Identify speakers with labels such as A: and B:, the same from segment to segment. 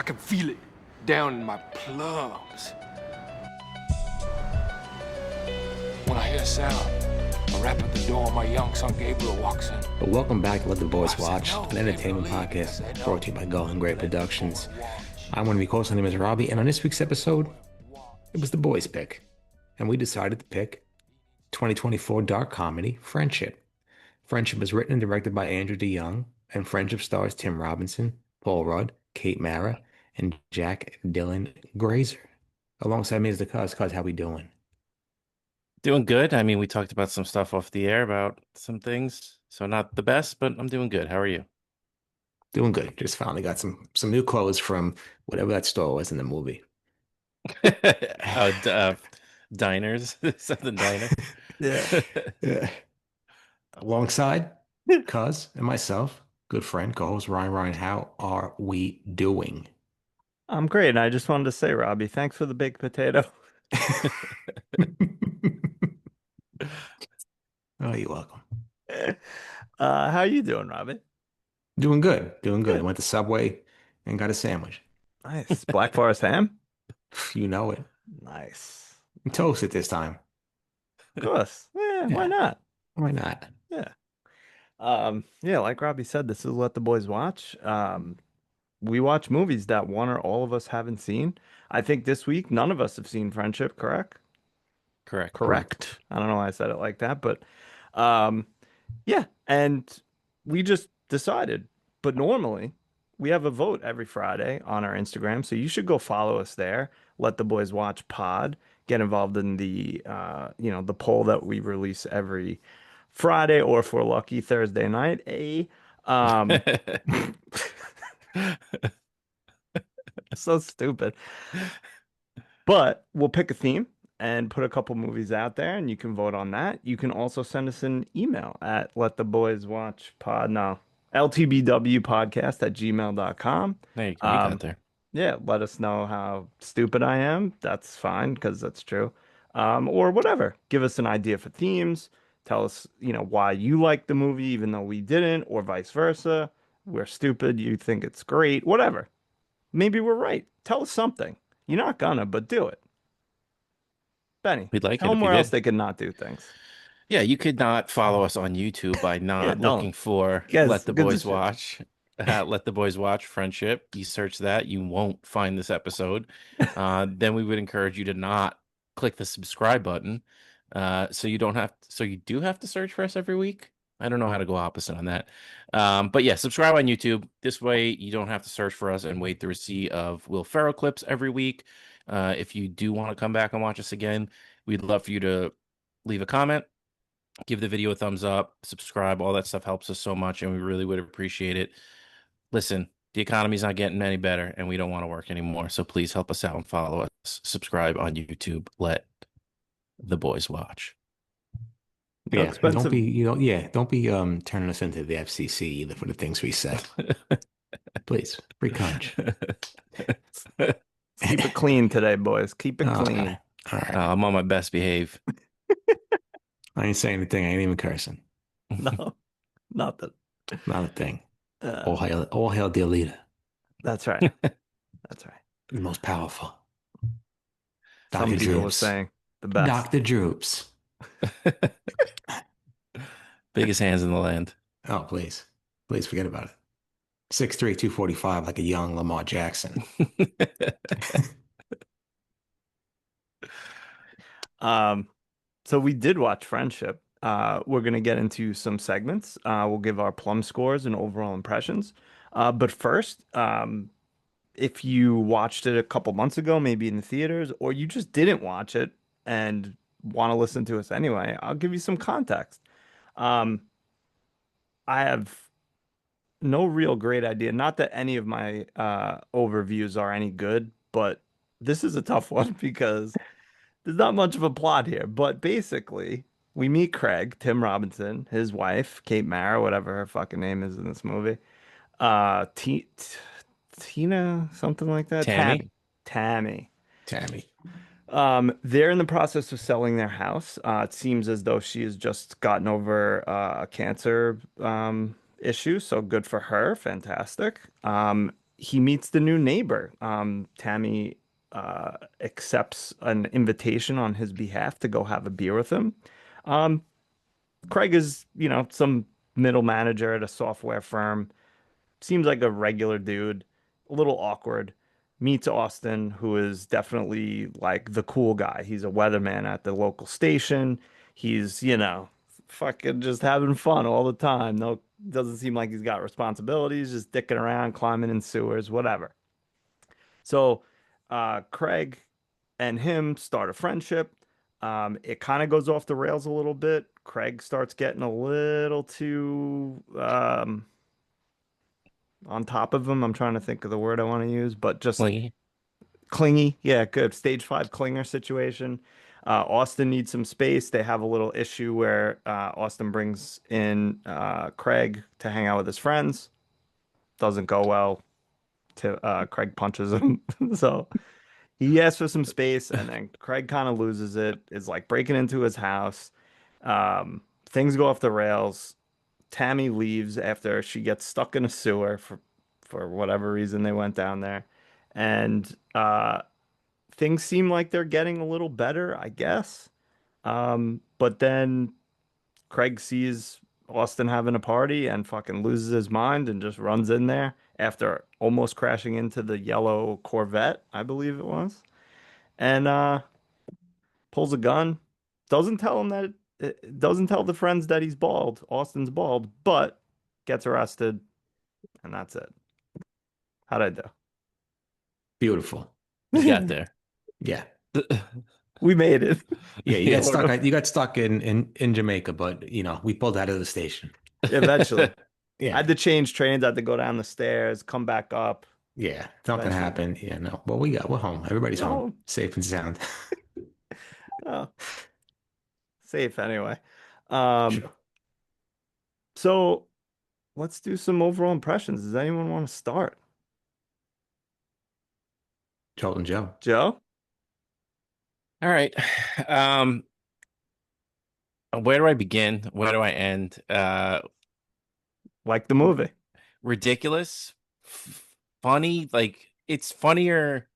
A: can feel it down in my plums. When I hear a sound, a rap at the door, my young son Gabriel walks in.
B: But welcome back to Let the Boys Watch, an entertainment podcast brought to you by Golden Gray Productions. I'm one of your hosts. My name is Robbie, and on this week's episode, it was the boys' pick, and we decided to pick 2024 dark comedy Friendship. Friendship is written and directed by Andrew DeYoung, and Friendship stars Tim Robinson, Paul Rudd, Kate Mara, and Jack Dylan Grazer. Alongside me is the Cuz. Cuz, how we doing?
C: Doing good. I mean, we talked about some stuff off the air about some things, so not the best, but I'm doing good. How are you?
B: Doing good. Just finally got some new clothes from whatever that store was in the movie.
C: Oh, diners, something diner.
B: Yeah. Yeah. Alongside Cuz and myself, good friend, co-host Ryan. Ryan, how are we doing?
D: I'm great. And I just wanted to say, Robbie, thanks for the baked potato.
B: Oh, you're welcome.
D: How you doing, Robbie?
B: Doing good. Doing good.
D: Good.
B: Went to Subway and got a sandwich.
D: Nice. Black Forest ham?
B: You know it.
D: Nice.
B: Toast it this time.
D: Of course. Yeah,
B: Yeah.
D: why not?
B: Why not?
D: Yeah. Yeah, like Robbie said, this is Let the Boys Watch. We watch movies that one or all of us haven't seen. I think this week none of us have seen Friendship, correct?
C: Correct.
D: I don't know why I said it like that, but um yeah, and we just decided. But normally we have a vote every Friday on our Instagram, so you should go follow us there. Let the Boys Watch Pod. Get involved in the the poll that we release every Friday, or if we're lucky, Thursday night. Um so stupid. But we'll pick a theme and put a couple movies out there, and you can vote on that. You can also send us an email at ltboyswatchpod@gmail.com.
C: No, you can
D: Um,
C: out there.
D: yeah, let us know how stupid I am. That's fine, because that's true. Or whatever. Give us an idea for themes. Tell us, why you like the movie, even though we didn't, or vice versa. We're stupid. You think it's great. Whatever. Maybe we're right. Tell us something. You're not gonna, but do it. Benny,
C: We'd like
D: tell
C: it
D: them
C: if you
D: where else
C: did.
D: they could not do things.
C: Yeah, you could not follow us on YouTube by
D: Yeah,
C: not
D: don't.
C: looking for
D: Guys,
C: Let the
D: good
C: Boys
D: to-
C: Watch. Let the Boys Watch Friendship. You search that, you won't find this episode. Then we would encourage you to not click the subscribe button. So you do have to search for us every week. I don't know how to go opposite on that. But yeah, subscribe on YouTube. This way you don't have to search for us and wait through a sea of Will Ferrell clips every week. If you do want to come back and watch us again, we'd love for you to leave a comment, give the video a thumbs up, subscribe. All that stuff helps us so much, and we really would appreciate it. Listen, the economy's not getting any better, and we don't want to work anymore. So please help us out and follow us. Subscribe on YouTube. Let the Boys Watch.
D: No
B: Yeah.
D: expensive.
B: Don't be turning us into the FCC either for the things we said. Please. Free conch.
D: Keep it clean today, boys. Keep it
B: Okay.
D: clean.
B: All right.
C: I'm on my best behave.
B: I ain't saying anything. I ain't even cursing.
D: No, nothing.
B: Not a thing.
D: Uh,
B: All hail dear leader.
D: that's right. That's right.
B: The most powerful.
D: Some
B: Dr.
D: people were
B: Droops.
D: saying the best.
B: Dr. Droops.
C: Biggest hands in the land.
B: Oh, please. Please forget about it. 6'3", 245, like a young Lamar Jackson.
D: So we did watch Friendship. We're gonna get into some segments. We'll give our plum scores and overall impressions. But first, if you watched it a couple months ago, maybe in the theaters, or you just didn't watch it and want to listen to us anyway, I'll give you some context. Um, I have no real great idea. Not that any of my overviews are any good, but this is a tough one because there's not much of a plot here. But basically, we meet Craig, Tim Robinson, his wife, Kate Mara, whatever her fucking name is in this movie. Tina, something like that.
C: Tammy.
D: Tammy.
B: Tammy.
D: They're in the process of selling their house. It seems as though she has just gotten over a cancer issue, so good for her. Fantastic. he meets the new neighbor. Tammy accepts an invitation on his behalf to go have a beer with him. Um, Craig is, some middle manager at a software firm. Seems like a regular dude, a little awkward. Meets Austin, who is definitely like the cool guy. He's a weatherman at the local station. He's, fucking just having fun all the time. No, doesn't seem like he's got responsibilities, just dicking around, climbing in sewers, whatever. So, Craig and him start a friendship. It kind of goes off the rails a little bit. Craig starts getting a little too on top of him. I'm trying to think of the word I want to use, but just
C: Like,
D: clingy. Yeah, good. Stage five clinger situation. Austin needs some space. They have a little issue where Austin brings in Craig to hang out with his friends. Doesn't go well. Craig punches him. So he asks for some space, and then Craig kind of loses it. Is like breaking into his house. Things go off the rails. Tammy leaves after she gets stuck in a sewer for whatever reason they went down there, and things seem like they're getting a little better, I guess. But then Craig sees Austin having a party and fucking loses his mind and just runs in there after almost crashing into the yellow Corvette, I believe it was, and pulls a gun. Doesn't tell him that doesn't tell the friends that he's bald. Austin's bald, but gets arrested, and that's it. How'd I
B: Beautiful.
C: you got
D: do?
C: there.
B: Yeah.
D: We made it.
B: Yeah, you got
C: Yeah.
B: stuck. You got stuck in Jamaica, but we pulled out of the station.
D: Eventually. I
B: Yeah,
D: had to change trains. I had to go down the stairs, come back up.
B: yeah. Something
D: Eventually.
B: happened. Yeah, no. Well, we're home. Everybody's home,
D: No,
B: safe and sound.
D: oh, safe anyway. Um,
B: Sure.
D: so let's do some overall impressions. Does anyone want to start?
B: Jolton Joe.
D: Joe?
C: All right. Um, where do I begin? Where do I end?
D: Like the movie.
C: Ridiculous, funny. Like it's funnier.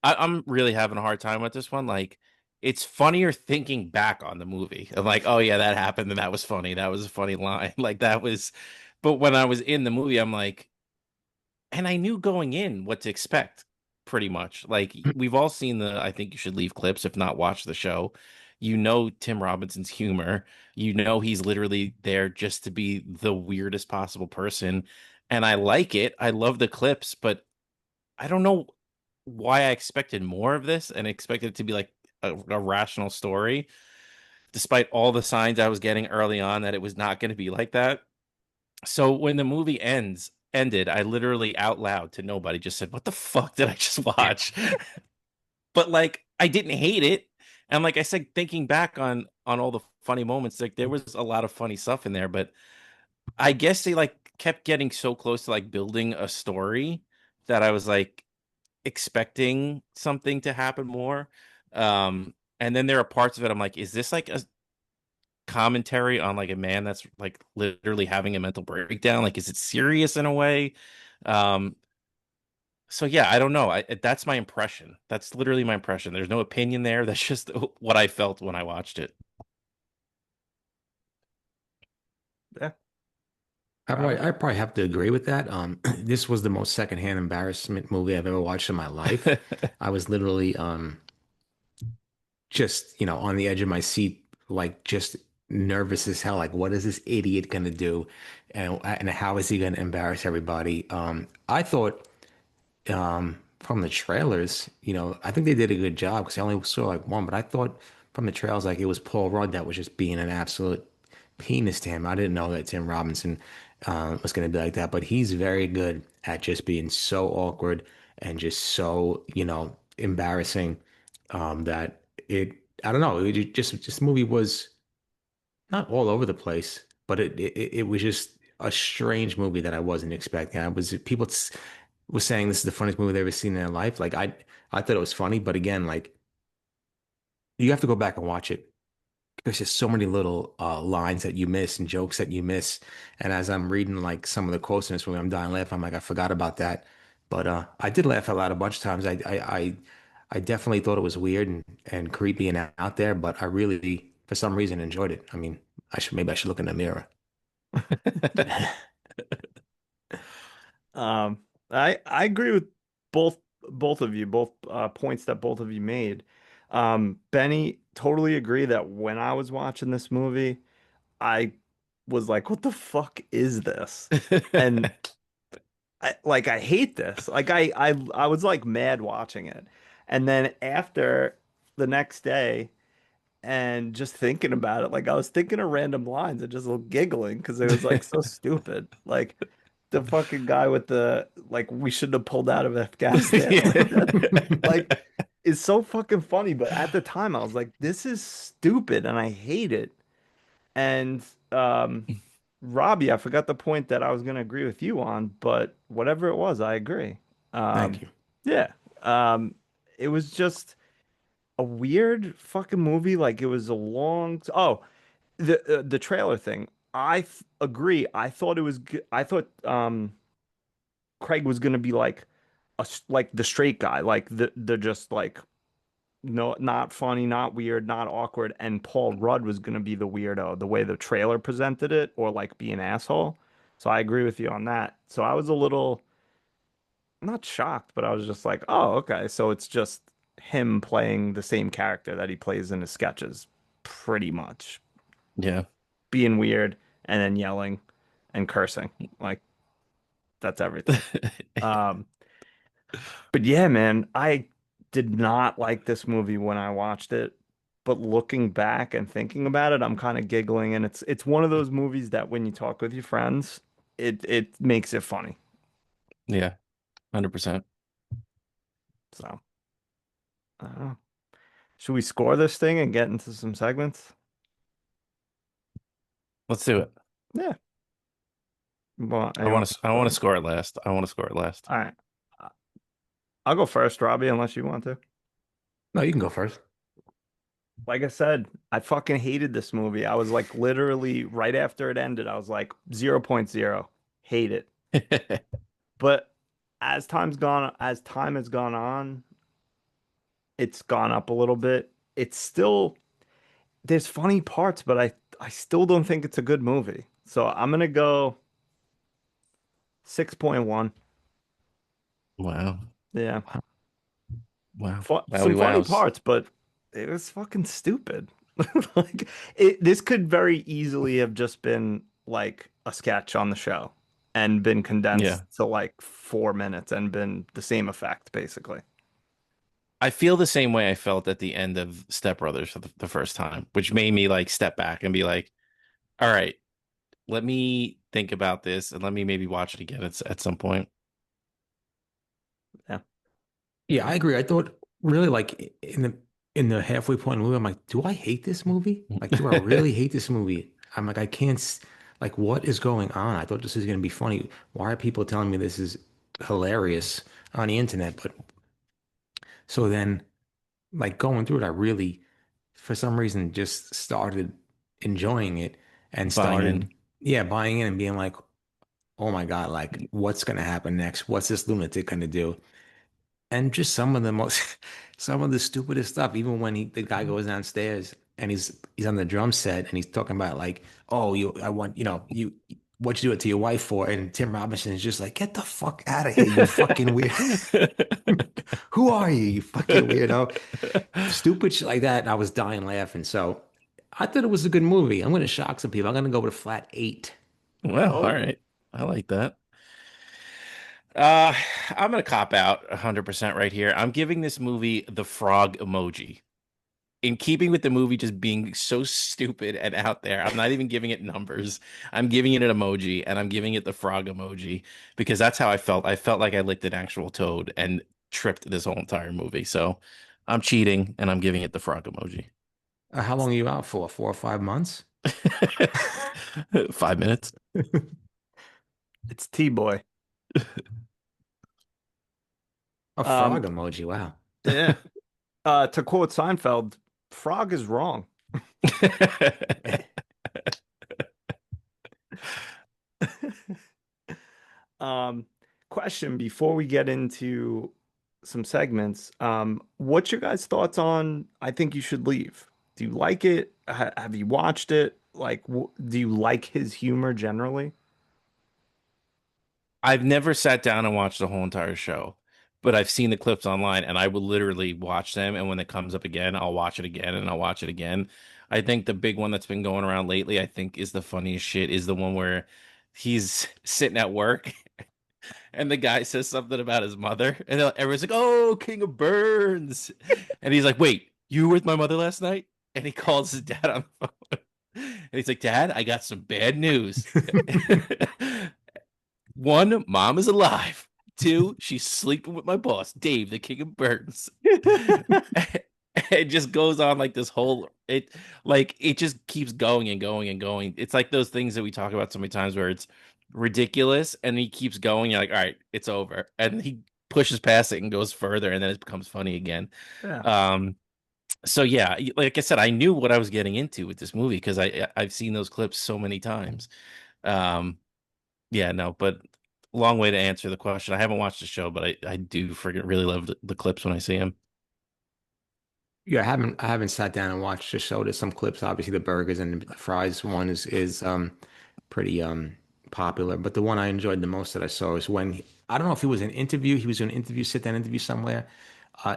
C: I'm really having a hard time with this one. Like it's funnier thinking back on the movie. I'm like, oh yeah, that happened and that was funny. That was a funny line. Like that was. But when I was in the movie, I'm like, and I knew going in what to expect pretty much. Like we've all seen the I think you should leave clips if not watch the show. You know Tim Robinson's humor. You know he's literally there just to be the weirdest possible person. And I like it. I love the clips, but I don't know why I expected more of this and expected it to be like a rational story, despite all the signs I was getting early on that it was not going to be like that. So when the movie ended, I literally out loud to nobody just said, "What the fuck did I just watch?" But like I didn't hate it. And like I said, thinking back on all the funny moments, like there was a lot of funny stuff in there, but I guess they like kept getting so close to like building a story that I was like expecting something to happen more. And then there are parts of it I'm like, is this like a commentary on like a man that's like literally having a mental breakdown? Like, is it serious in a way? Um, so yeah, I don't know. That's my impression. That's literally my impression. There's no opinion there. That's just what I felt when I watched it.
D: Yeah.
B: I probably have to agree with that. This was the most secondhand embarrassment movie I've ever watched in my life. I was literally just, on the edge of my seat, like just nervous as hell. Like, what is this idiot gonna do? And how is he gonna embarrass everybody? I thought from the trailers, I think they did a good job because I only saw like one, but I thought from the trailers like it was Paul Rudd that was just being an absolute penis to him. I didn't know that Tim Robinson was going to be like that, but he's very good at just being so awkward and just so, embarrassing that I don't know, just the movie was not all over the place, but it was just a strange movie that I wasn't expecting. Was saying this is the funniest movie they've ever seen in their life. Like I thought it was funny, but again, like you have to go back and watch it. There's just so many little lines that you miss and jokes that you miss. And as I'm reading like some of the quotes in this movie, I'm dying laughing. I'm like, I forgot about that. But I did laugh out loud a bunch of times. I definitely thought it was weird and creepy and out there, but I really, for some reason, enjoyed it. I mean, maybe I should look in the mirror.
D: Um, I agree with both both of you, both points that both of you made. Benny, totally agree that when I was watching this movie, I was like, "What the fuck is this?" And I hate this. I was like mad watching it, and then after the next day and just thinking about it, like I was thinking of random lines and just giggling because it was like so stupid. Like the fucking guy with the like we shouldn't have pulled out of Afghanistan. Like that, like is so fucking funny. But at the time I was like, this is stupid and I hate it. And Robbie, I forgot the point that I was gonna agree with you on, but whatever it was, I agree.
B: Thank
D: Um
B: you.
D: yeah. Um it was just a weird fucking movie. Like it was a long oh, the trailer thing. Agree. I thought it was good. I thought Craig was gonna be like like the straight guy, like the just like no, not funny, not weird, not awkward, and Paul Rudd was gonna be the weirdo, the way the trailer presented it, or like be an asshole. So I agree with you on that. So I was a little not shocked, but I was just like, oh, okay. So it's just him playing the same character that he plays in his sketches, pretty much.
C: Yeah.
D: Being weird and then yelling and cursing. Like that's everything. Um, but yeah, man, I did not like this movie when I watched it. But looking back and thinking about it, I'm kind of giggling, and it's one of those movies that when you talk with your friends, it makes it funny.
C: Yeah. 100%.
D: So, I don't know. Should we score this thing and get into some segments?
C: Let's do it.
D: Yeah. Well,
C: I
D: anyone?
C: want to. I want to score it last. I want to score it last.
D: All right. I'll go first, Robbie, unless you want to.
B: No, you can go first.
D: Like I said, I fucking hated this movie. I was like literally right after it ended, I was like 0.0. Hate it. But as time has gone on, it's gone up a little bit. It's still there's funny parts, but I still don't think it's a good movie. So I'm gonna go 6.1.
C: Wow.
D: Yeah.
C: Wow. Wow.
D: Some
C: Wowie
D: funny
C: wows.
D: parts, but it was fucking stupid. Like this could very easily have just been like a sketch on the show and been
C: Yeah.
D: condensed to like 4 minutes and been the same effect, basically.
C: I feel the same way I felt at the end of Step Brothers for the first time, which made me like step back and be like, all right, let me think about this and let me maybe watch it again at some point.
D: Yeah.
B: Yeah, I agree. I thought really like in the halfway point in the movie, I'm like, do I hate this movie? Like, do I really hate this movie? I'm like, I can't like what is going on? I thought this was gonna be funny. Why are people telling me this is hilarious on the internet? But so then like going through it, I really for some reason just started enjoying it and
C: Buying in.
B: started yeah, buying in and being like, oh my God, like what's gonna happen next? What's this lunatic gonna do? And just some of the most some of the stupidest stuff even when the guy goes downstairs and he's on the drum set and he's talking about like oh you I want you what you do it to your wife for and Tim Robinson is just like get the fuck out of here you fucking weird who are you fucking weirdo stupid shit like that and I was dying laughing so I thought it was a good movie I'm gonna shock some people I'm gonna go with a flat 8.
C: Well, all
D: Oh,
C: right. I like that. Uh, I'm gonna cop out 100% right here. I'm giving this movie the frog emoji. In keeping with the movie just being so stupid and out there, I'm not even giving it numbers. I'm giving it an emoji and I'm giving it the frog emoji because that's how I felt. I felt like I licked an actual toad and tripped this whole entire movie. So I'm cheating and I'm giving it the frog emoji.
B: How long are you out for 4 or 5 months?
C: 5 minutes.
D: it's T-Boy.
B: A
D: Um,
B: frog emoji wow.
D: yeah. To quote Seinfeld, frog is wrong. Um, question before we get into some segments. What's your guys' thoughts on I Think You Should Leave? Do you like it? Have you watched it? Like, do you like his humor generally?
C: I've never sat down and watched the whole entire show, but I've seen the clips online and I will literally watch them. And when it comes up again, I'll watch it again and I'll watch it again. I think the big one that's been going around lately, I think is the funniest shit, is the one where he's sitting at work and the guy says something about his mother, and everyone's like, "Oh, King of Burns," and he's like, "Wait, you were with my mother last night?" And he calls his dad on the phone, and he's like, "Dad, I got some bad news. One, mom is alive. Two, she's sleeping with my boss, Dave, the King of Burns." It just goes on like this whole it just keeps going and going and going. It's like those things that we talk about so many times where it's ridiculous and he keeps going. You're like, all right, it's over. And he pushes past it and goes further, and then it becomes funny again.
D: Yeah.
C: So yeah, like I said, I knew what I was getting into with this movie because I've seen those clips so many times. Um, yeah, no, but long way to answer the question. I haven't watched the show, but I do freaking really love the clips when I see them.
B: Yeah, I haven't sat down and watched the show. There's some clips, obviously the burgers and the fries one is pretty popular. But the one I enjoyed the most that I saw is when I don't know if he was an interview, he was doing an interview, sit down interview somewhere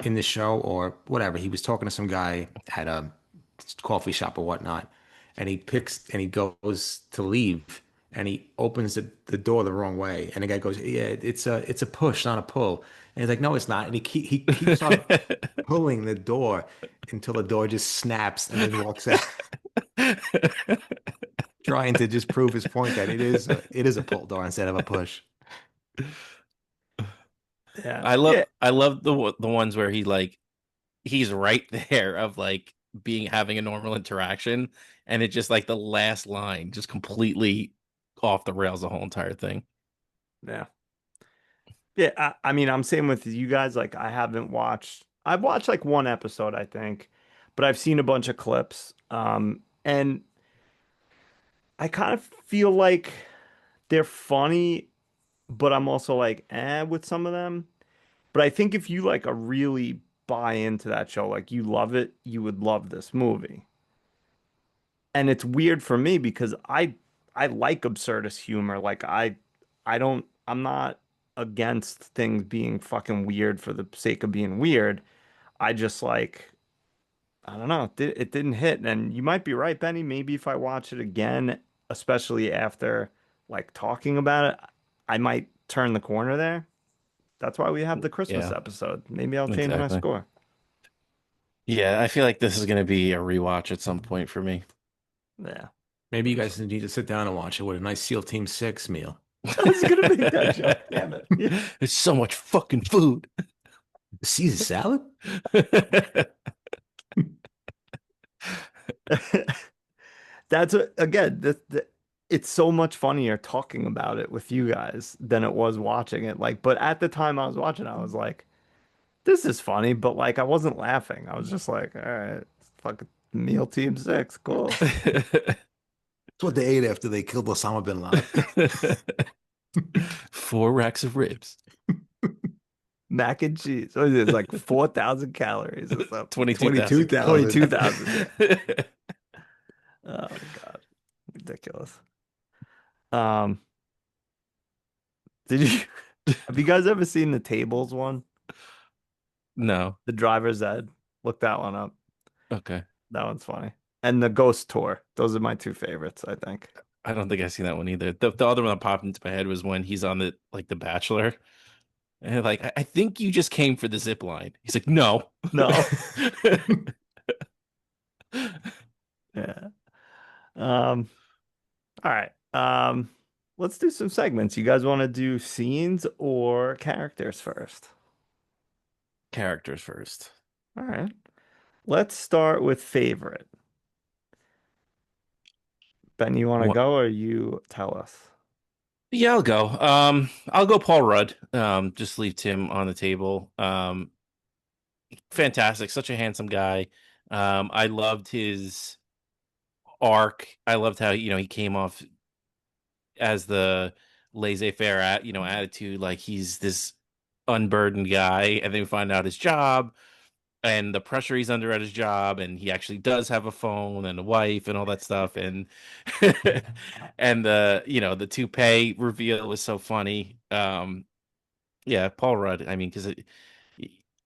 B: in the show or whatever. He was talking to some guy at a coffee shop or whatnot, and he goes to leave and he opens the door the wrong way, and the guy goes, "Yeah, it's a push, not a pull." And he's like, "No, it's not." And he keeps on pulling the door until the door just snaps and then walks out, trying to just prove his point that it is a pull door instead of a push.
D: Yeah.
C: I love
D: Yeah.
C: I love the ones where he's right there of like being having a normal interaction, and it just like the last line just completely off the rails the whole entire thing.
D: Yeah. Yeah. I mean, I'm saying with you guys, like, I've watched like one episode, I think, but I've seen a bunch of clips. And I kind of feel like they're funny, but I'm also like, with some of them. But I think if you like a really buy into that show, like you love it, you would love this movie. And it's weird for me because I like absurdist humor. Like I'm not against things being fucking weird for the sake of being weird. I just like I don't know, it didn't hit. And you might be right, Benny. Maybe if I watch it again, especially after like talking about it, I might turn the corner there. That's why we have the Christmas
C: Yeah,
D: episode. Maybe I'll change my
C: exactly.
D: score.
C: Yeah, I feel like this is gonna be a rewatch at some point for me.
D: Yeah.
B: Maybe you guys need to sit down and watch it with a nice SEAL Team 6 meal.
D: I was gonna make that joke. Damn it. Yeah.
C: It's so much fucking food.
B: Caesar salad?
D: Again, it's so much funnier talking about it with you guys than it was watching it. Like, but at the time I was watching, I was like, this is funny, but like I wasn't laughing. I was just like, all right, fucking meal team six, cool.
B: That's what they ate after they killed Osama bin Laden.
C: 4 racks of ribs.
D: Mac and cheese. What is it? It's like 4,000 calories or something.
C: 22,000.
D: 22,000. Oh my God. Ridiculous. Um, did you have you guys ever seen the tables one?
C: No.
D: The driver's ed. Look that one up.
C: Okay.
D: That one's funny. And the ghost tour. Those are my two favorites, I think.
C: I don't think I've seen that one either. The other one that popped into my head was when he's on the Bachelor. And like, I think you just came for the zip line. He's like, no.
D: No. Yeah. All right. Let's do some segments. You guys want to do scenes or characters first?
C: Characters first.
D: All right. Let's start with favorite. Ben, you want to
C: What?
D: go or you tell us?
C: Yeah, I'll go. I'll go Paul Rudd. Just leave Tim on the table. Fantastic, such a handsome guy. I loved his arc. I loved how, he came off as the laissez-faire attitude, like he's this unburdened guy, and then we find out his job and the pressure he's under at his job, and he actually does have a phone and a wife and all that stuff, and and the toupee reveal was so funny. Yeah, Paul Rudd. I mean, because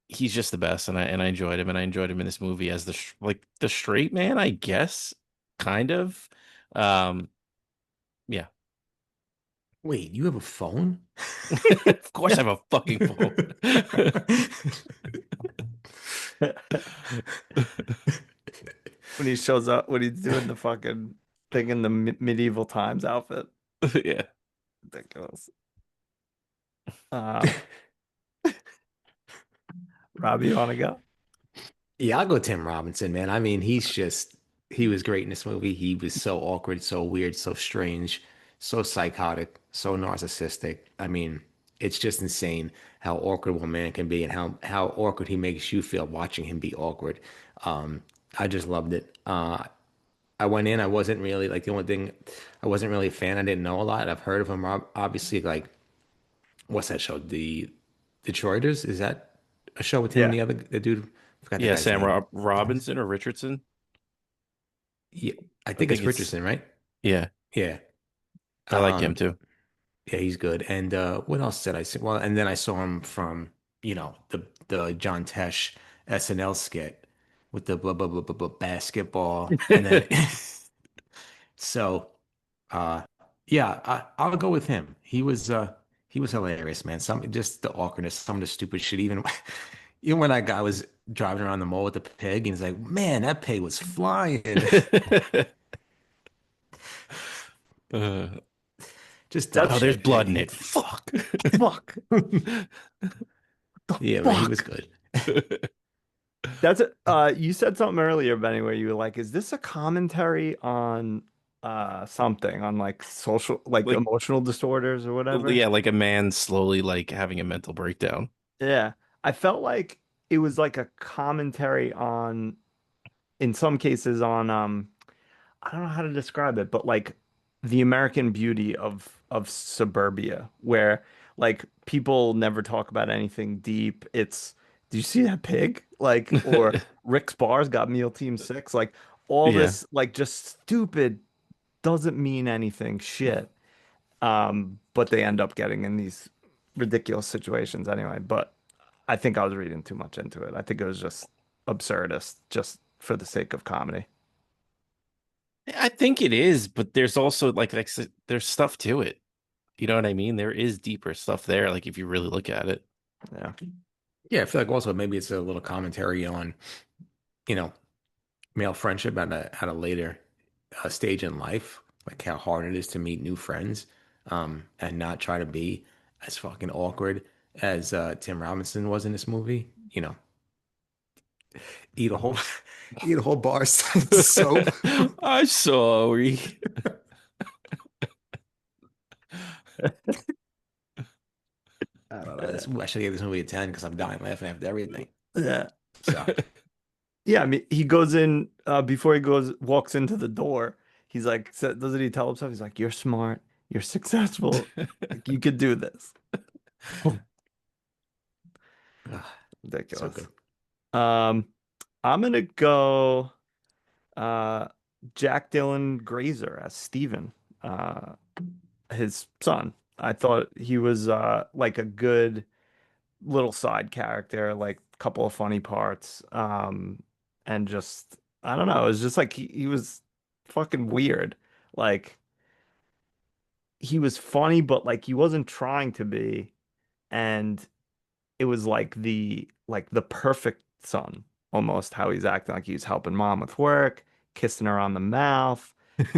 C: he's just the best, and I enjoyed him, and I enjoyed him in this movie as like the straight man, I guess, kind of. Um, yeah.
B: Wait, you have a phone?
C: Of course, I have a fucking phone.
D: When he shows up, when he's doing the fucking thing in the medieval times outfit.
C: Yeah.
D: Ridiculous. Um, Robbie, you want to go?
B: Yeah, I'll go Tim Robinson, man. I mean, he was great in this movie. He was so awkward, so weird, so strange, so psychotic, so narcissistic. I mean, it's just insane how awkward one man can be and how awkward he makes you feel watching him be awkward. Um, I just loved it. I went in, I wasn't really like the only thing, I wasn't really a fan. I didn't know a lot. I've heard of him, obviously, like what's that show? The Detroiters? Is that a show with him and
D: Yeah.
B: the dude? I forgot the
C: Yeah,
B: guy's
C: Sam
B: name.
C: Robinson or Richardson.
B: Yeah, I
C: I
B: think
C: think
B: it's
C: it's
B: Richardson, right?
C: yeah.
B: Yeah.
C: I like him
B: Um,
C: too.
B: yeah, he's good. And what else did I see? Well, and then I saw him from, the John Tesh SNL skit with the blah blah blah blah, blah basketball. And then so uh yeah, I'll go with him. He was hilarious, man. Some just the awkwardness, some of the stupid shit, even even when that guy was driving around the mall with the pig and he's like, man, that pig was flying.
C: Uh,
B: Just dumb
C: oh,
D: That's
C: there's
B: shit.
C: blood in it. Fuck.
D: fuck. The
B: Yeah, man, he was
D: fuck.
B: good.
D: That's you said something earlier, Benny, where you were like, is this a commentary on something on like social like
C: Like
D: emotional disorders or whatever?
C: yeah, like a man slowly like having a mental breakdown.
D: Yeah. I felt like it was like a commentary on in some cases on I don't know how to describe it, but like the American beauty of suburbia, where like people never talk about anything deep. It's, do you see that pig? Like, or Rick's bars got meal team six. Like all
C: Yeah.
D: this, like just stupid doesn't mean anything shit. But they end up getting in these ridiculous situations anyway. But I think I was reading too much into it. I think it was just absurdist, just for the sake of comedy.
C: I think it is, but there's also there's stuff to it. You know what I mean? There is deeper stuff there, like if you really look at it.
D: Yeah.
B: Yeah, I feel like also maybe it's a little commentary on, you know, male friendship at a later stage in life, like how hard it is to meet new friends, and not try to be as fucking awkward as Tim Robinson was in this movie. Eat a whole eat a whole bar size of soap.
C: I'm sorry.
B: I don't know. I should give this movie a 10 because I'm dying laughing after everything.
D: Yeah.
B: So
D: Yeah, I mean, he goes in before he walks into the door. He's like, doesn't he tell himself? He's like, "You're smart, you're successful, like, you could do this."
B: so
D: Ridiculous.
B: good.
D: Um, I'm gonna go uh Jack Dylan Grazer as Steven, uh, his son. I thought he was like a good little side character, like a couple of funny parts. And just I don't know, it was just like he was fucking weird. Like he was funny, but like he wasn't trying to be, and it was like the perfect son, almost how he's acting like he's helping mom with work, kissing her on the mouth.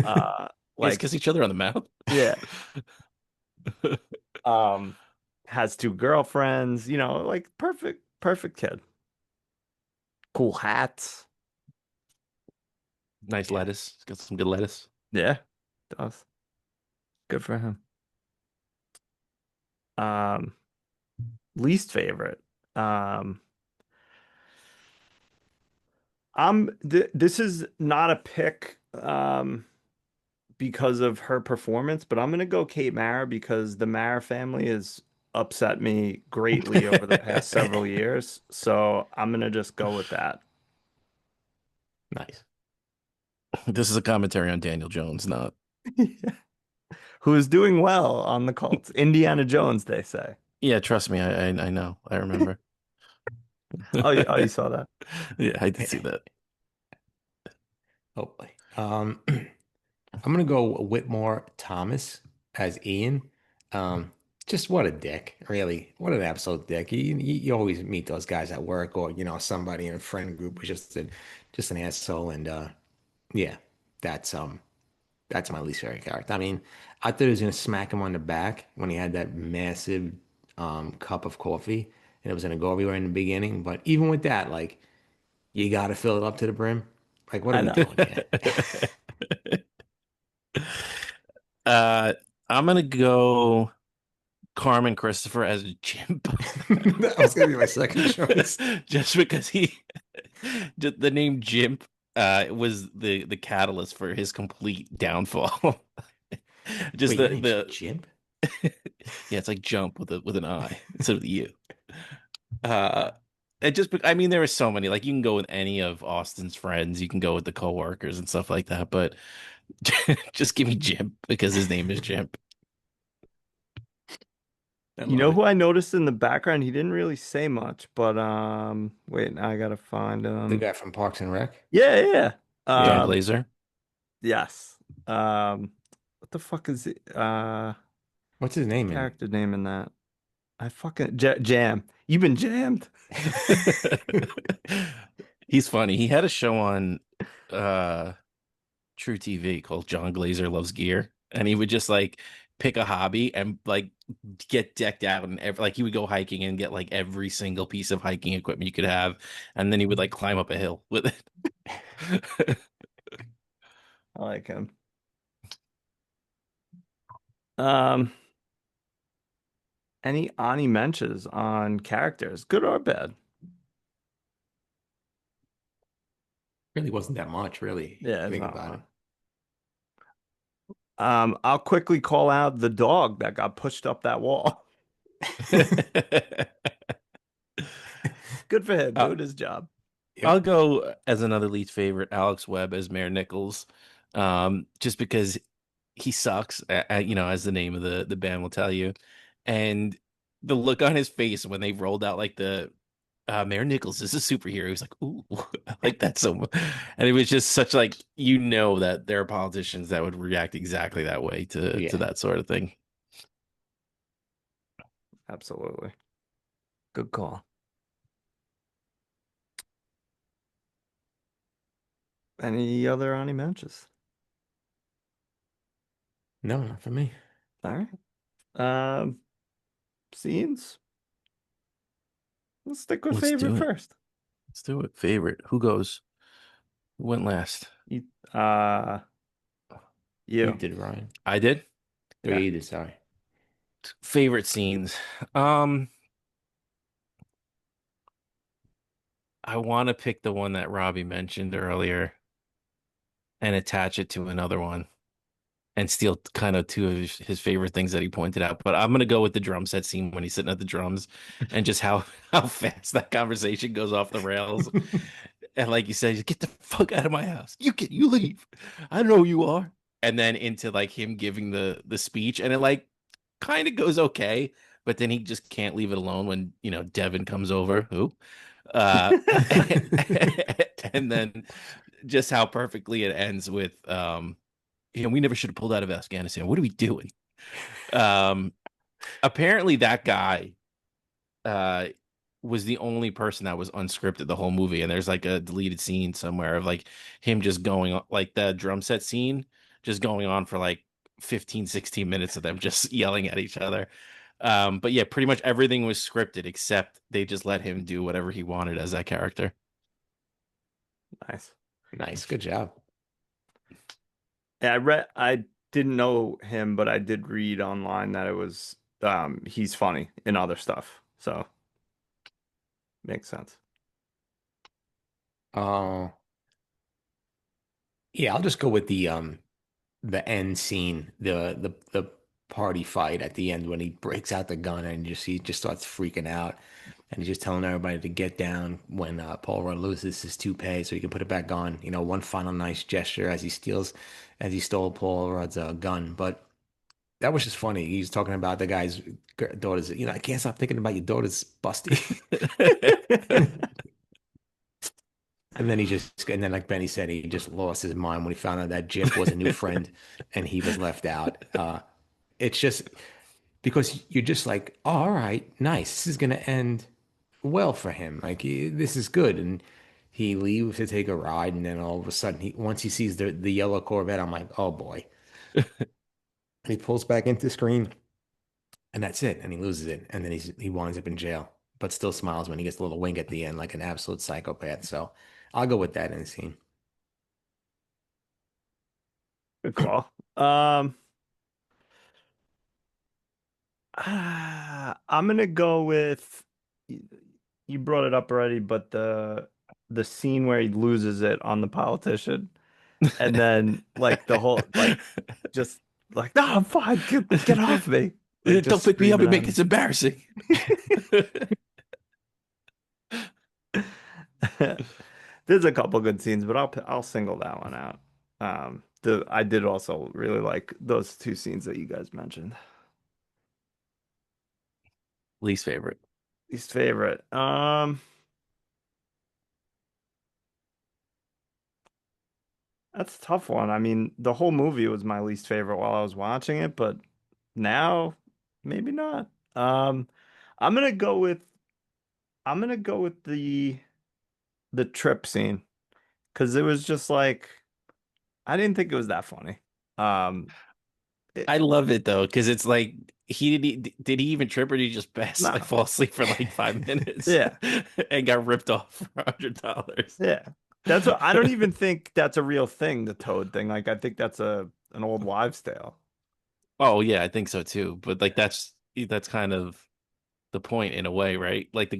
D: Uh
C: Guys
D: like
C: kiss each other on the mouth.
D: yeah. Um has two girlfriends, like perfect kid. Cool hats.
C: Nice
B: Yeah.
C: lettuce. It's got some good lettuce.
D: Yeah, does. Good for him. Um, Least favorite. Um, this is not a pick, because of her performance, but I'm gonna go Kate Mara because the Mara family has upset me greatly over the past several years. So I'm gonna just go with that.
B: Nice.
C: This is a commentary on Daniel Jones, not.
D: Who is doing well on the Colts. Indiana Jones, they say.
C: Yeah, trust me, I know. I remember.
D: Oh, you saw that.
C: Yeah, I did see that.
B: Hopefully. I'm gonna go Whitmore Thomas as Ian. Um, just what a dick, really. What an absolute dick. You always meet those guys at work or somebody in a friend group who's just an asshole. And yeah, that's that's my least favorite character. I mean, I thought he was gonna smack him on the back when he had that massive cup of coffee and it was gonna go everywhere in the beginning. But even with that, like you gotta fill it up to the brim. Like, what are
D: I
B: we
D: know.
B: doing here?
C: uh, I'm gonna go Carmen Christopher as Jimp.
B: That was gonna be my second choice.
C: Just because just the name Jimp was the catalyst for his complete downfall. Just
B: Wait, your name's
C: the
B: Jim?
C: yeah, it's like jump with an I instead of the U. Uh, it just I mean there are so many, like you can go with any of Austin's friends, you can go with the coworkers and stuff like that, but just give me Jimp because his name is Jimp. I
D: You
C: love
D: know
C: it.
D: who I noticed in the background? He didn't really say much, but wait, now I gotta find
B: The guy from Parks and Rec?
D: Yeah, yeah.
C: John
B: Yeah.
C: Glazer.
D: Yes. What the fuck is it?
B: What's his name in
D: Character name in that? I fucking J Jam. You've been jammed.
C: He's funny. He had a show on uh True TV called John Glazer Loves Gear, and he would just like pick a hobby and like get decked out and like he would go hiking and get like every single piece of hiking equipment you could have, and then he would like climb up a hill with it.
D: I like him. Um, any Ani mentions on characters, good or bad?
B: really wasn't that much, really.
D: Yeah, it's
B: Think
D: not a
B: about it.
D: lot. I'll quickly call out the dog that got pushed up that wall. Good for him,
C: uh,
D: doing his job.
C: I'll
B: Yep.
C: go as another least favorite, Alex Webb as Mayor Nichols, just because he sucks, as the name of the band will tell you, and the look on his face when they rolled out like the Mayor Nichols is a superhero. He's like, ooh, I like that so much, and it was just such like that there are politicians that would react exactly that way to
B: Yeah.
C: that sort of thing.
D: Absolutely. Good call. Any other Ani mentions?
B: No, not for me.
D: All right. Um, Scenes. Let's stick with
C: Let's
D: favorite
C: do it.
D: first.
C: Let's do it. Favorite. Who goes? Who went last?
D: You, uh,
B: You
D: you.
B: did, Ryan.
C: I did.
B: Oh, yeah,
D: Yeah.
B: you did, sorry.
C: Favorite scenes. Um, I want to pick the one that Robbie mentioned earlier and attach it to another one and steal kind of two of his favorite things that he pointed out. But I'm gonna go with the drum set scene when he's sitting at the drums and just how how fast that conversation goes off the rails. And like you said, get the fuck out of my house. You leave. I know who you are. And then into like him giving the speech, and it like kind of goes okay, but then he just can't leave it alone when Devin comes over. Who? Uh, and then just how perfectly it ends with we never should have pulled out of Afghanistan. What are we doing? Um, apparently that guy uh was the only person that was unscripted the whole movie, and there's like a deleted scene somewhere of like him just going on, like the drum set scene just going on for like 15-16 minutes of them just yelling at each other. But yeah, pretty much everything was scripted except they just let him do whatever he wanted as that character.
D: Nice.
B: Nice. Good job.
D: Yeah, I didn't know him, but I did read online that it was he's funny in other stuff. So makes sense.
B: Uh, yeah, I'll just go with the end scene, the party fight at the end when he breaks out the gun and he just starts freaking out, and he's just telling everybody to get down when Paul Rudd loses his toupee so he can put it back on. You know, one final nice gesture as he stole Paul Rudd's gun. But that was just funny. He's talking about the guy's daughter's. You know, I can't stop thinking about your daughter's busty. And then like Benny said, he just lost his mind when he found out that Jip was a new friend and he was left out. It's just because you're just like, oh, all right, nice. This is going to end well for him. Like, this is good. And he leaves to take a ride. And then all of a sudden, once he sees the yellow Corvette, I'm like, oh boy. And he pulls back into the screen and that's it. And he loses it. And then he winds up in jail, but still smiles when he gets a little wink at the end, like an absolute psychopath. So I'll go with that in the scene.
D: Good call. I'm gonna go with you brought it up already, but the scene where he loses it on the politician, and then like the whole like just like no, I'm fine, get off me, like
C: Don't
D: just
C: pick me up and
D: screaming
C: make
D: at
C: this embarrassing.
D: him. There's a couple good scenes, but I'll single that one out. The I did also really like those two scenes that you guys mentioned.
C: Least favorite.
D: Least favorite. That's a tough one. I mean, the whole movie was my least favorite while I was watching it, but now maybe not. Um, I'm gonna go with the trip scene because it was just like I didn't think it was that funny. Um,
C: I love it though, because it's like did he even trip or did he just like
D: no,
C: fall asleep for like 5 minutes
D: yeah,
C: and got ripped off for $100?
D: yeah. That's what I don't even think that's a real thing, the Toad thing. Like I think that's a an old wives' tale.
C: Oh yeah, I think so too. But like that's kind of the point in a way, right? Like the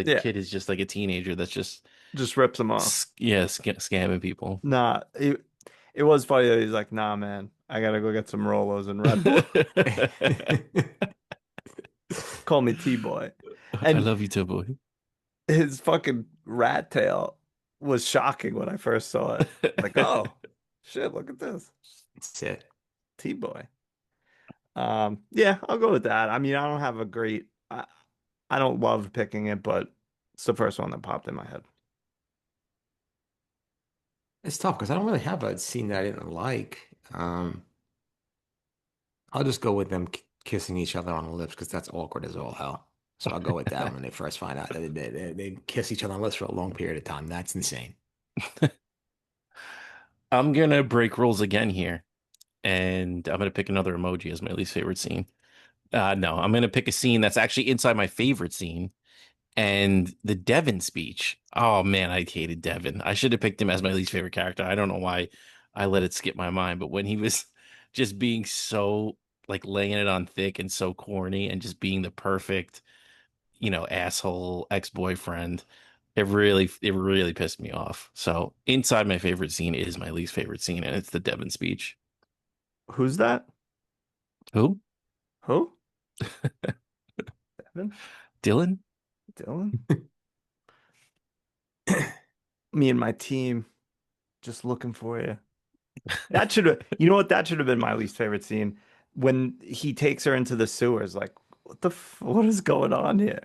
D: Yeah,
C: kid is just like a teenager that's just
D: just rips them off.
C: scamming people.
D: Nah, it was funny that he's like, nah, man, I gotta go get some Rolos and Red Bull. Call me T-boy.
C: I
D: And
C: love you too, boy.
D: his fucking rat tail was shocking when I first saw it. Like, oh shit, look at this.
B: That's it.
D: T-boy. Yeah, I'll go with that. I mean, I don't have a great I don't love picking it, but it's the first one that popped in my head.
B: It's tough because I don't really have a scene that I didn't like. I'll just go with them kissing each other on the lips because that's awkward as all hell. So I'll go with that when they first find out that they kiss each other on the lips for a long period of time. That's insane.
C: I'm gonna break rules again here, and I'm gonna pick another emoji as my least favorite scene. No, I'm gonna pick a scene that's actually inside my favorite scene, and the Devin speech. Oh man, I hated Devin. I should have picked him as my least favorite character. I don't know why I let it skip my mind, but when he was just being so like laying it on thick and so corny and just being the perfect, asshole ex-boyfriend, it really pissed me off. So inside my favorite scene is my least favorite scene, and it's the Devin speech.
D: Who's that?
C: Who?
D: Who? Evan?
C: Dylan?
D: Dylan? Me and my team just looking for you. That should have, you know what? That should have been my least favorite scene when he takes her into the sewers. Like, what is going on here?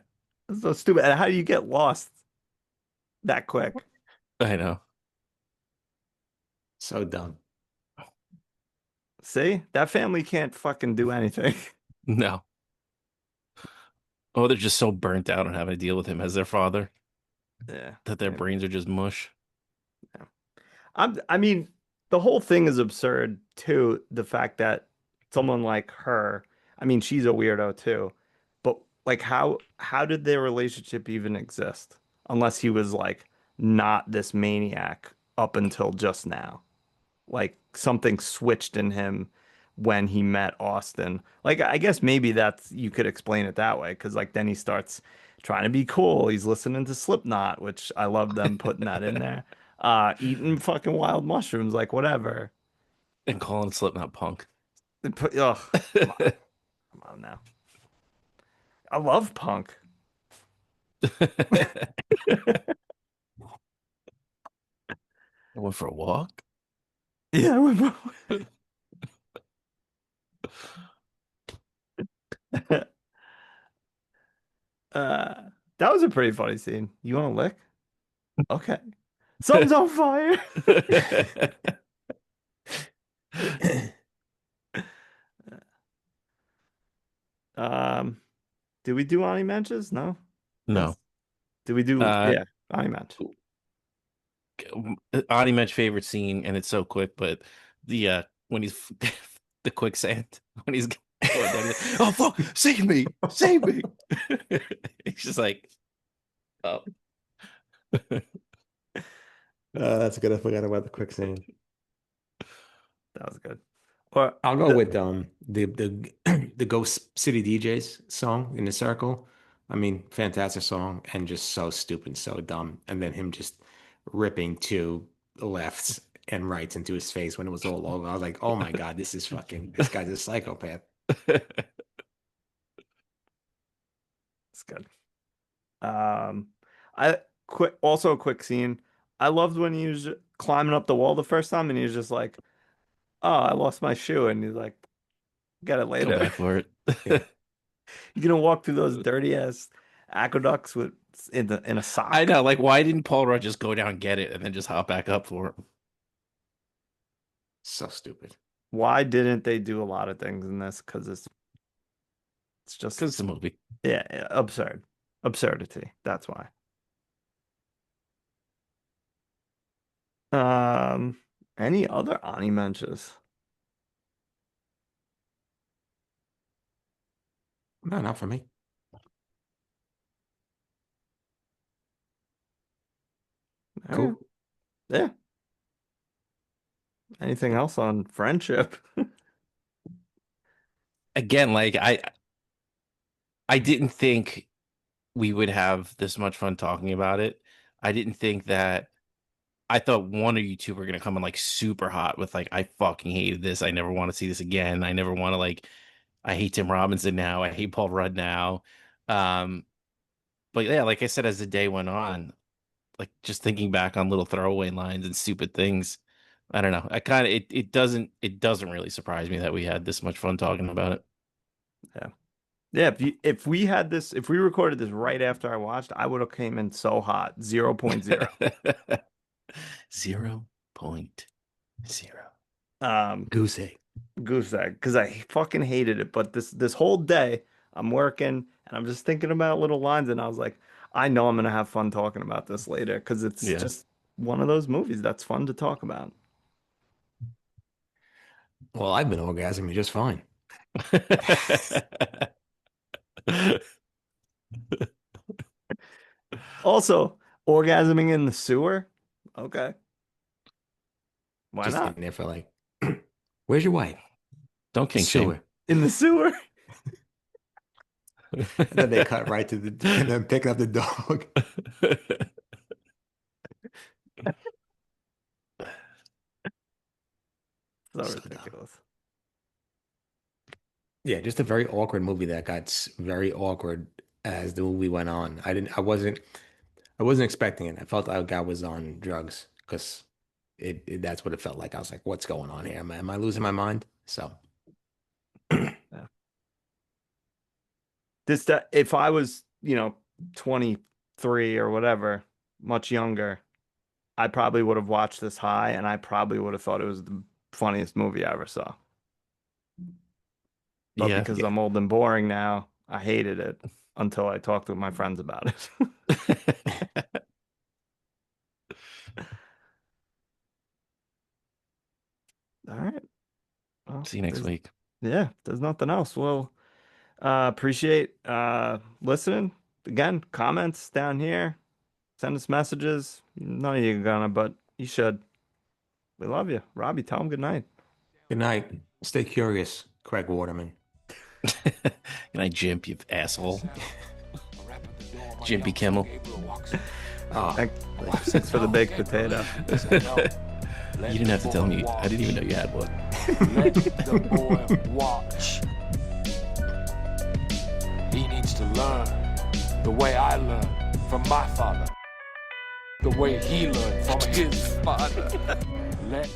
D: It's so stupid. And how do you get lost that quick?
C: I know.
B: So dumb.
D: See, that family can't fucking do anything.
C: No. Oh, they're just so burnt out on having to deal with him as their father
D: Yeah.
C: that their brains are just mush.
D: Yeah. I mean, the whole thing is absurd too. The fact that someone like her, I mean, she's a weirdo too, but like how did their relationship even exist? Unless he was like not this maniac up until just now. Like something switched in him when he met Austin. Like I guess maybe that's you could explain it that way because like then he starts trying to be cool. He's listening to Slipknot, which I love them putting that in there. Eating fucking wild mushrooms, like whatever.
C: And calling Slipknot punk.
D: Ugh, come on now. I love punk.
C: I went for a walk.
D: Yeah, that was a pretty funny scene. You want to lick? Okay. Something's on fire. Um, did we do Ani Mentions? No.
C: No.
D: Did we do?
C: Uh,
D: Yeah, Ani Mensch.
C: Adi Mensch favorite scene, and it's so quick, but the when he's the quicksand when he's going down, he's like, oh fuck, save me, save me. He's just like, oh.
B: That's good. I forgot about the quicksand.
D: That was good. Or
B: I'll go with the Ghost City DJs song in the circle. I mean, fantastic song and just so stupid, so dumb. And then him just ripping to the lefts and rights into his face when it was all over. I was like, oh my God, this guy's a psychopath.
D: it's good. I also a quick scene. I loved when he was climbing up the wall the first time and he was just like, oh, I lost my shoe. And he's like, get it
C: Go
D: later.
C: back for it.
D: You're gonna walk through those dirty ass aqueducts with in a sock.
C: I know, like, why didn't Paul Rudd just go down and get it and then just hop back up for it?
B: So stupid.
D: Why didn't they do a lot of things in this? Because it's just
C: Because it's a movie.
D: yeah, absurdity. That's why. Any other Ani Menches?
B: No, not for me. Cool.
D: Yeah. Anything else on friendship?
C: Again, like I didn't think we would have this much fun talking about it. I didn't think that I thought one of you two were gonna come in like super hot with like, I fucking hated this. I never want to see this again. I never want to like, I hate Tim Robinson now. I hate Paul Rudd now. But yeah, like I said, as the day went on, like just thinking back on little throwaway lines and stupid things, I don't know. I kind of it doesn't really surprise me that we had this much fun talking about it.
D: Yeah. Yeah, if we recorded this right after I watched, I would have came in so hot. 0.0.
C: 0.0.
B: Goose egg.
D: Goose egg, because I fucking hated it. But this whole day I'm working and I'm just thinking about little lines, and I was like, I know I'm gonna have fun talking about this later because it's
C: Yeah.
D: just one of those movies that's fun to talk about.
B: Well, I've been orgasming just fine.
D: Also, orgasming in the sewer. Okay. Why
B: Just
D: not?
B: in there for like, where's your wife?
C: Don't kink shame.
B: Sewer.
D: In the sewer?
B: And then they cut right to and then picking up the dog.
D: So
B: So
D: ridiculous.
B: Yeah, just a very awkward movie that got very awkward as the movie went on. I wasn't expecting it. I felt like I was on drugs because that's what it felt like. I was like, what's going on here? Am I losing my mind? So
D: Yeah. If I was, 23 or whatever, much younger, I probably would have watched this high and I probably would have thought it was the funniest movie I ever saw. But
C: Yeah.
D: because I'm old and boring now, I hated it until I talked with my friends about it. All right. Well,
C: See you next week.
D: Yeah, there's nothing else. Well, appreciate listening. Again, comments down here. Send us messages. None of you are gonna, but you should. We love you. Robbie, tell them good night.
B: good night. Stay curious, Craig Waterman.
C: Good night, Jimp, you asshole. Jimpy Kimmel.
B: Oh,
D: Thanks for the baked potato.
C: You didn't have to tell me. I didn't even know you had one.
A: Let the boy watch. He needs to learn the way I learned from my father, the way he learned from his father. Let